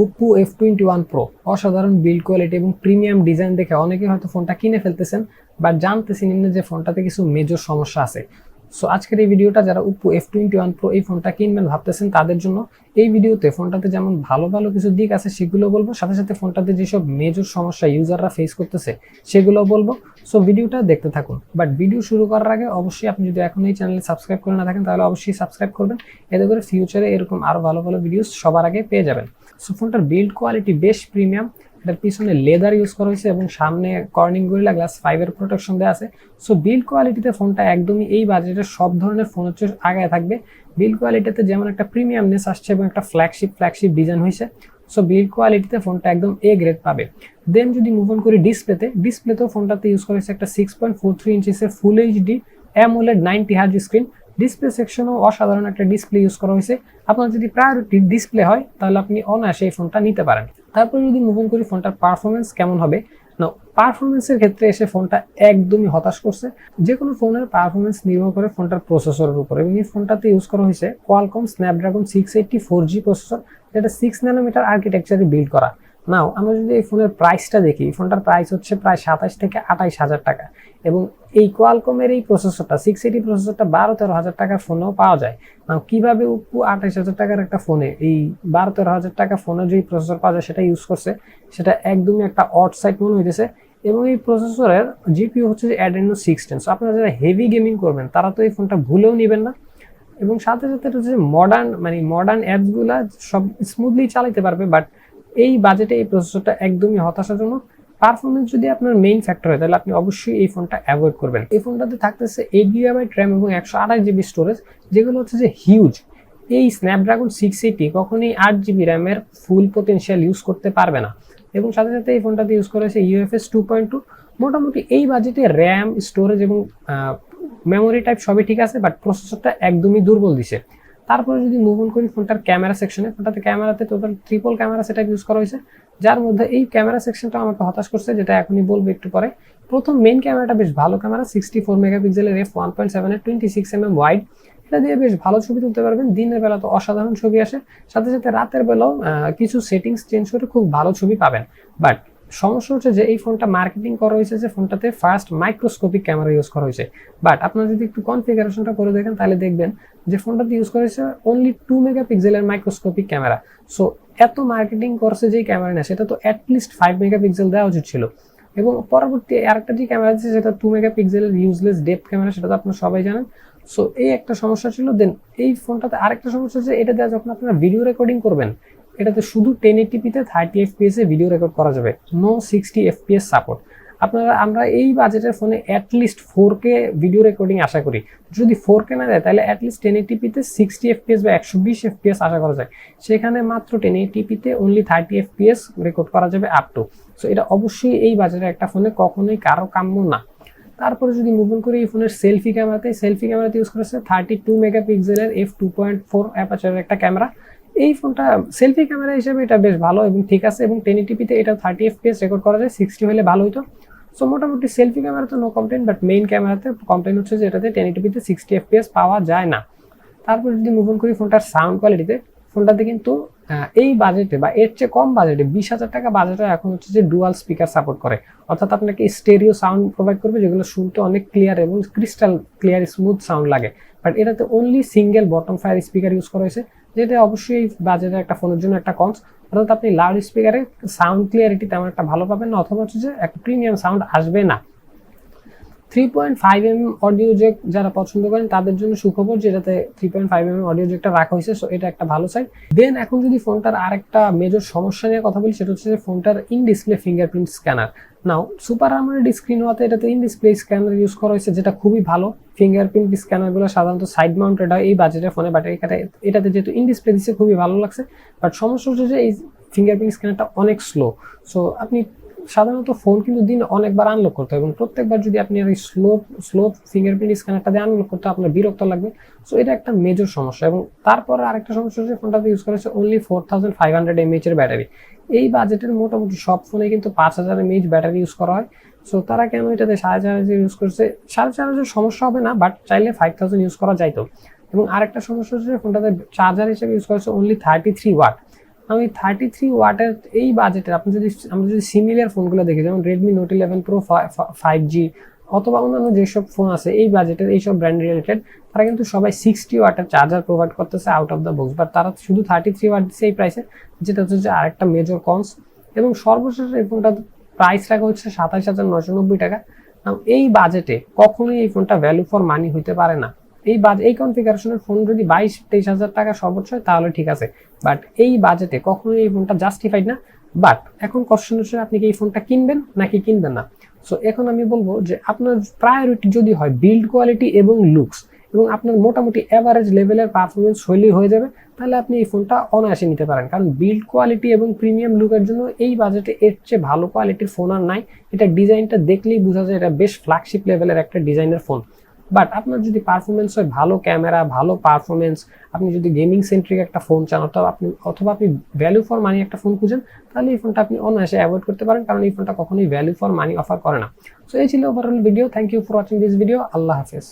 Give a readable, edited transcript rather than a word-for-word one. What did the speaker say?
Oppo F21 Pro অসাধারণ build quality এবং premium design দেখে অনেকে হয়তো ফোনটা কিনে ফেলতেছেন, বাট জানতেছেন না যে ফোনটাতে কিছু মেজর সমস্যা আছে। সো আজকের এই ভিডিওটা যারা Oppo F21 Pro এই ফোনটা কিনবেন ভাবতেছেন তাদের জন্য। এই ভিডিওতে ফোনটাতে যেমন ভালো ভালো কিছু দিক আছে সেগুলো বলবো, সাথে সাথে ফোনটাতে যেসব মেজর সমস্যা ইউজাররা ফেস করতেছে সেগুলো বলবো। সো ভিডিওটা দেখতে থাকুন। বাট ভিডিও শুরু করার আগে অবশ্যই আপনি যদি এখন এই চ্যানেলে সাবস্ক্রাইব করে না থাকেন তাহলে অবশ্যই সাবস্ক্রাইব করবেন, এতে করে ফিউচারে এরকম আরও ভালো ভালো ভিডিও সবার আগে পেয়ে যাবেন। সো ফোনটার বিল্ড কোয়ালিটি বেশ প্রিমিয়াম। এটার পিছনে লেদার ইউজ করা হয়েছে এবং সামনে কর্নিং গরিলা গ্লাস 5 এর প্রোটেকশন দেওয়া আছে। সো বিল্ড কোয়ালিটিতে ফোনটা একদমই এই বাজেটের সব ধরনের ফোন হচ্ছে আগায় থাকবে। বিল্ড কোয়ালিটিতে যেমন একটা প্রিমিয়ামনেস আসছে এবং একটা ফ্ল্যাগশিপ ডিজাইন হয়েছে। সো বিল্ড কোয়ালিটিতে ফোনটা একদম এ গ্রেড পাবে। দেন যদি মুভ অন করি ডিসপ্লেতেও ফোনটাতে ইউজ করা হয়েছে একটা 6.43 ইঞ্চিসের full HD AMOLED 90 hertz screen. Display সেকশনও অসাধারণ একটা ডিসপ্লে ইউজ করা হয়েছে। আপনার যদি প্রায়োরিটি ডিসপ্লে হয় তাহলে আপনি অনায়াসে এই ফোনটা নিতে পারেন। তারপর যদি মুভ অন করি ফোনটার পারফরমেন্স কেমন হবে, না পারফরমেন্সের ক্ষেত্রে এসে ফোনটা একদমই হতাশ করছে। যে কোনো ফোনের পারফরমেন্স নির্ভর করে ফোনটার প্রসেসরের উপর, এবং এই ফোনটাতে ইউজ করা হয়েছে কোয়ালকম স্ন্যাপড্রাগন 680 4G প্রসেসর, যেটা 6 ন্যানোমিটার আর্কিটেকচারে বিল্ড করা। নাও আমরা যদি এই ফোনের প্রাইসটা দেখি, ফোনটার প্রাইস হচ্ছে প্রায় 27 থেকে 28 হাজার টাকা, এবং এই কোয়ালকমের এই প্রসেসরটা 680 প্রসেসরটা 12-13 হাজার টাকার ফোনেও পাওয়া যায়। নাও কিভাবে Oppo 28 হাজার টাকার একটা ফোনে এই 12-13 হাজার টাকা ফোনে যে প্রসেসর পাওয়া যায় সেটা ইউজ করছে, সেটা একদমই একটা অড সাইড মনে হইতেছে। এবং এই প্রসেসরের জিপিইউ হচ্ছে Adreno 610। সো আপনারা যারা হেভি গেমিং করবেন তারা তো এই ফোনটা ভুলেও নেবেন না। এবং সাথে সাথে এটা হচ্ছে মডার্ন অ্যাপসগুলা সব স্মুথলি চালাতে পারবে। বাট এই বাজেটে এই প্রসেসরটা একদমই হতাশাজনক। পারফরমেন্স যদি আপনার মেইন ফ্যাক্টর হয় তাহলে আপনি অবশ্যই এই ফোনটা অ্যাভয়েড করবেন। এই ফোনটাতে থাকতেছে 8GB র্যাম এবং 128GB স্টোরেজ, যেগুলো হচ্ছে যে হিউজ। এই স্ন্যাপড্রাগন 680 কখনোই 8GB র্যামের ফুল পোটেনশিয়াল ইউজ করতে পারবে না। এবং সাথে সাথে এই ফোনটাতে ইউজ করেছে UFS 2.2। মোটামুটি এই বাজেটে র্যাম, স্টোরেজ এবং মেমোরি টাইপ সবই ঠিক আছে, বাট প্রসেসরটা একদমই দুর্বল দিছে। তারপরে যদি মুভ অন করি ফোনটার ক্যামেরা সেকশনে, ফোনটাতে ক্যামেরাতে total triple camera setup use করা হয়েছে, যার মধ্যে এই ক্যামেরা সেকশনটা আমাকে হতাশ করছে, যেটা এখনই বলবো একটু পরে। প্রথম মেইন ক্যামেরাটা বেশ ভালো ক্যামেরা, 64 মেগাপিক্সেলের f1.7 এর 26mm ওয়াইড। এটা দিয়ে বেশ ভালো ছবি তুলতে পারবেন। দিনের বেলা তো অসাধারণ ছবি আসে, সাথে সাথে রাতের বেলাও কিছু সেটিংস চেঞ্জ করে খুব ভালো ছবি পাবেন। বাট সমস্যা হচ্ছে যে এই ফোনটা মার্কেটিং করা হয়েছে যে ফোনটাতে ফার্স্ট মাইক্রোস্কোপিক ক্যামেরা ইউজ করা হয়েছে। বাট আপনারা যদি একটু কনফিগারেশনটা করে দেখেন তাহলে দেখবেন যে ফোনটাতে ইউজ করা হয়েছে অনলি 2 মেগাপিক্সেলের মাইক্রোস্কোপিক ক্যামেরা। সো এত মার্কেটিং করছে যে ক্যামেরা না, সেটা তো অ্যাটলিস্ট 5 মেগাপিক্সেল দেওয়া উচিত ছিল। এবং পরবর্তী আরেকটা যে ক্যামেরা আছে সেটা 2 মেগাপিক্সেলের ইউজলেস ডেপথ ক্যামেরা, সেটা তো আপনারা সবাই জানেন। সো এই একটা সমস্যা ছিল। দেন এই ফোনটাতে আরেকটা সমস্যা হচ্ছে এটা দেওয়া যখন আপনারা ভিডিও রেকর্ডিং করবেন, এটাতে শুধু 1080p-তে 30 fps এ ভিডিও রেকর্ড করা যাবে, নো 60 fps সাপোর্ট। আমরা এই বাজেটের ফোনে অ্যাটলিস্ট 4K ভিডিও রেকর্ডিং আশা করি। যদি 4K না দেয় তাহলে অ্যাটলিস্ট 1080p-তে 60 fps বা 120 fps আশা করা যায়। সেখানে মাত্র 1080p-তে অনলি 30 fps রেকর্ড করা যাবে আপ টু। সো এটা অবশ্যই এই বাজেটের একটা ফোনে কখনোই কারো কাম্য না। তারপরে যদি মুভ অন করি এই ফোনের সেলফি ক্যামেরাতে ইউজ করেছে 32 মেগাপিক্সেলের f2.4 অ্যাপাচারের একটা ক্যামেরা। এই ফোনটা সেলফি ক্যামেরা হিসেবে এটা বেশ ভালো এবং ঠিক আছে, এবং 1080p-তে এটা 30 fps রেকর্ড করা যায়, 60 হলে ভালো হতো। সো মোটামুটি সেলফি ক্যামেরাতে নো কমপ্লেন, বাট মেইন ক্যামেরাতে কমপ্লেন হচ্ছে যে এটাতে 1080p-তে 60 fps পাওয়া যায় না। তারপর যদি মুভ অন করি ফোনটার সাউন্ড কোয়ালিটিতে, ফোনটাতে কিন্তু এই বাজেটে বা এর চেয়ে কম বাজেটে 20,000 টাকা বাজেটে এখন হচ্ছে যে ডুয়াল স্পিকার সাপোর্ট করে, অর্থাৎ আপনাকে স্টেরিও সাউন্ড প্রোভাইড করবে, যেগুলো শুনতে অনেক ক্লিয়ার এবং ক্রিস্টাল ক্লিয়ার স্মুথ সাউন্ড লাগে। বাট এটাতে only single bottom fire speaker use করা হয়েছে, যেটা অবশ্যই বাজেটের একটা ফোনের জন্য একটা কনস। অর্থাৎ আপনি লাউড স্পিকারে সাউন্ড ক্লিয়ারিটি তেমন একটা ভালো পাবেন না, অথবা হচ্ছে যে একটা প্রিমিয়াম সাউন্ড আসবে না। 3.5mm অডিও জ্যাক যারা পছন্দ করেন তাদের জন্য সুখবর, যেটাতে 3.5mm অডিও জ্যাকটা রাখা হয়েছে। সো এটা একটা ভালো সাইড। দেন এখন যদি ফোনটার আরেকটা মেজর সমস্যা নিয়ে কথা বলি, সেটা হচ্ছে যে ফোনটার in display fingerprint scanner. Now super AMOLED screen হওয়াতে এটাতে ইন ডিসপ্লে স্ক্যানার ইউজ করা হয়েছে, যেটা খুবই ভালো। ফিঙ্গারপ্রিন্ট স্ক্যানারগুলো সাধারণত সাইড মাউন্টেড হয় এই বাজেটের ফোনে, বাট এটাতে যেহেতু ইন ডিসপ্লে দিচ্ছে খুবই ভালো লাগছে। বাট সমস্যা হচ্ছে যে এই ফিঙ্গারপ্রিন্ট স্ক্যানারটা অনেক স্লো। সো আপনি সাধারণত ফোন কিন্তু দিন অনেকবার আনলক করতে হয়, এবং প্রত্যেকবার যদি আপনি এই স্লো ফিঙ্গারপ্রিন্ট স্ক্যানারটা দিয়ে আনলক করতে আপনার বিরক্ত লাগবে। সো এটা একটা মেজর সমস্যা। এবং তারপরে আরেকটা সমস্যা হচ্ছে ফোনটাতে ইউজ করেছে অনলি 4500 mAh এর ব্যাটারি। এই বাজেটের মোটামুটি সব ফোনে কিন্তু 5000 mAh ব্যাটারি ইউজ করা হয়। সো তারা কেন এটাতে 4500 ইউজ করছে? 4500 সমস্যা হবে না, বাট চাইলে 5000 ইউজ করা যাইতো। এবং আরেকটা সমস্যা হচ্ছে ফোনটাতে চার্জার হিসেবে ইউজ করেছে অনলি 33 ওয়াট। আমি 33 ওয়াটের এই বাজেটের আমরা যদি সিমিলার ফোনগুলো দেখি, যেমন রেডমি নোট 11 প্রো 5G অথবা অন্যান্য যেসব ফোন আছে এই বাজেটের এইসব ব্র্যান্ড রিলেটেড, তারা কিন্তু সবাই 60 ওয়াটের চার্জার প্রোভাইড করতেছে out of the box, but তারা শুধু 33 ওয়াট দিচ্ছে এই প্রাইসে, যেটা হচ্ছে যে আরেকটা মেজর কনস। এবং সর্বশেষ এই ফোনটা প্রাইস রাখা হচ্ছে 27,990 টাকা। এই বাজেটে কখনোই এই ফোনটা ভ্যালু ফর মানি হইতে পারে না। এই কনফিগারেশনের ফোন যদি 22-23 হাজার টাকা সর্বোচ্চ হয় তাহলে ঠিক আছে, বাট এই বাজেটে কখনোই এই ফোনটা জাস্টিফাইড না। বাট এখন কোশ্চেন হচ্ছে আপনি কি এই ফোনটা কিনবেন নাকি কিনবেন না। সো এখন আমি বলবো যে আপনার প্রায়োরিটি যদি হয় বিল্ড কোয়ালিটি এবং লুকস, এবং আপনার মোটামুটি অ্যাভারেজ লেভেলের পারফরমেন্স হইলেই হয়ে যাবে, তাহলে আপনি এই ফোনটা অনায়াসে নিতে পারেন। কারণ বিল্ড কোয়ালিটি এবং প্রিমিয়াম লুকের জন্য এই বাজেটে এর চেয়ে ভালো কোয়ালিটির ফোন আর নাই। এটা ডিজাইনটা দেখলেই বোঝা যায় এটা বেশ ফ্ল্যাগশিপ লেভেলের একটা ডিজাইনের ফোন। বাট আপনার যদি পারফরমেন্স হয় ভালো ক্যামেরা, ভালো পারফরমেন্স, আপনি যদি গেমিং সেন্ট্রিক একটা ফোন চান, অথবা আপনি ভ্যালু ফর মানি একটা ফোন খুঁজেন, তাহলে এই ফোনটা আপনি অনায়াসে অ্যাভয়েড করতে পারেন, কারণ এই ফোনটা কখনোই ভ্যালু ফর মানি অফার করে না। সো এই ছিল overall video. Thank you for watching this video. আল্লাহ হাফেজ।